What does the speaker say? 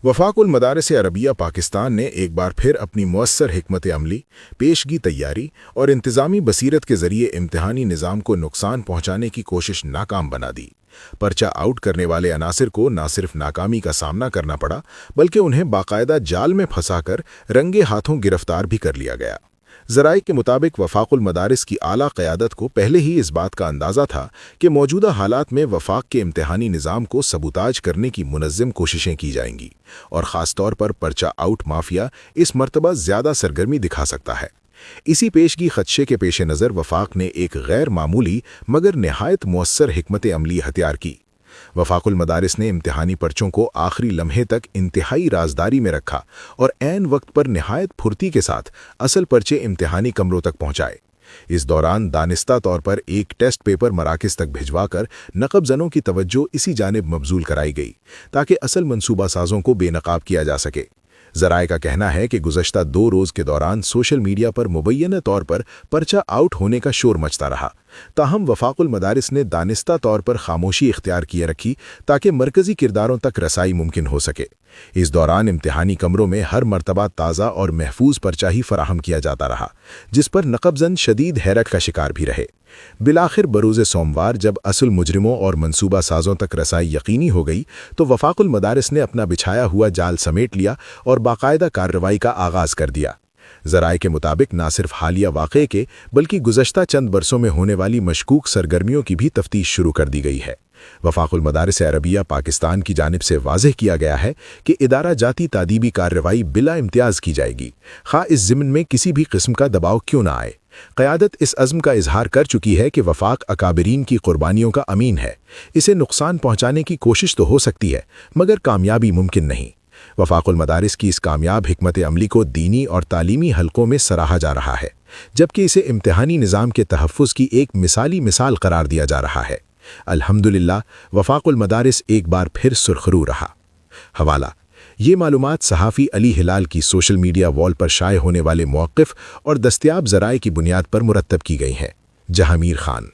वफाकुल मदारिस Arabia Pakistan ने एक बार फिर अपनी मुअस्सर हिकमत अमली, पेशगी तैयारी और इंतज़ामी बसीरत के ज़रिए इम्तिहानी निज़ाम को नुकसान पहुँचाने की कोशिश नाकाम बना दी। पर्चा आउट करने वाले अनासिर को न सिर्फ नाकामी का सामना करना पड़ा, बल्कि उन्हें बाकायदा जाल में फंसाकर रंगे हाथों गिरफ्तार भी कर लिया गया। ज़राए के मुताबिक वफाकुल मदारिस की आला क़यादत को पहले ही इस बात का अंदाज़ा था कि मौजूदा हालात में वफाक के इम्तिहानी निज़ाम को सबूताज करने की मुनज़्ज़म कोशिशें की जाएंगी और ख़ास तौर पर पर्चा आउट माफिया इस मरतबा ज़्यादा सरगर्मी दिखा सकता है। इसी पेशगी खदशे के पेश नज़र वफाक ने एक गैर मामूली मगर नहायत मुअस्सर हिकमत अमली हथियार की। वफाकुल मदारिस ने इम्तिहानी पर्चों को आखिरी लम्हे तक इंतहाई राजदारी में रखा और ऐन वक्त पर निहायत फुर्ती के साथ असल पर्चे इम्तिहानी कमरों तक पहुंचाए। इस दौरान दानिस्ता तौर पर एक टेस्ट पेपर मराकज़ तक भिजवाकर नक़ब-ज़नों की तवज्जो इसी जानिब मबजूल कराई गई ताकि असल मनसूबा साजों को बेनकाब किया जा सके। ज़राए का कहना है कि गुज़श्ता 2 रोज़ के दौरान सोशल मीडिया पर मुबैना तौर पर पर्चा आउट होने का शोर मचता रहा। ताहम वफाकुल मदारिस ने दानिस्ता तौर पर खामोशी इख्तियार किए रखी ताकि मरकज़ी किरदारों तक रसाई मुमकिन हो सके। इस दौरान इम्तिहानी कमरों में हर मरतबा ताज़ा और महफूज पर्चा ही फराहम किया जाता रहा, जिस पर नक़ब-ज़न शदीद हैरत का शिकार भी रहे। बिलाखिर बरूज़ सोमवार जब असल मुजरिमों और मनसूबा साजों तक रसाई यकीनी हो गई तो वफाकुल मदारिस ने अपना बिछाया हुआ जाल समेट लिया और बाकायदा कार्रवाई का आगाज़ कर दिया। ज़राए के मुताबिक न सिर्फ हालिया वाक़े के बल्कि गुज़श्ता चंद बरसों में होने वाली मशकूक सरगर्मियों की भी तफ्तीश शुरू कर दी गई है। वफाकुल मदारिस अरबिया पाकिस्तान की जानिब से वाज़ेह किया गया है कि इदारा जाती तादीबी कार्रवाई बिला इम्तियाज़ की जाएगी, खा इस ज़िम्न में किसी भी किस्म का दबाव क्यों ना आए। क़यादत इस अज़्म का इजहार कर चुकी है कि वफाक अकाबरीन की कुर्बानियों का अमीन है। इसे नुकसान पहुँचाने की कोशिश तो हो सकती है मगर कामयाबी मुमकिन नहीं। वफाकुल मदारिस की इस कामयाब हिकमत अमली को दीनी और तालीमी हलकों में सराहा जा रहा है, जबकि इसे इम्तिहानी निज़ाम के तहफ़्फ़ुज़ की एक मिसाली मिसाल करार दिया जा रहा है। अल्हम्दुलिल्लाह, वफाकुल मदारिस एक बार फिर सुरखरू रहा। हवाला: ये मालूमात सहाफ़ी अली हिलाल की सोशल मीडिया वॉल पर शाये होने वाले मौक़िफ़ और दस्तयाब ज़राए की बुनियाद पर मुरत्तब की गई हैं। जहांगीर खान।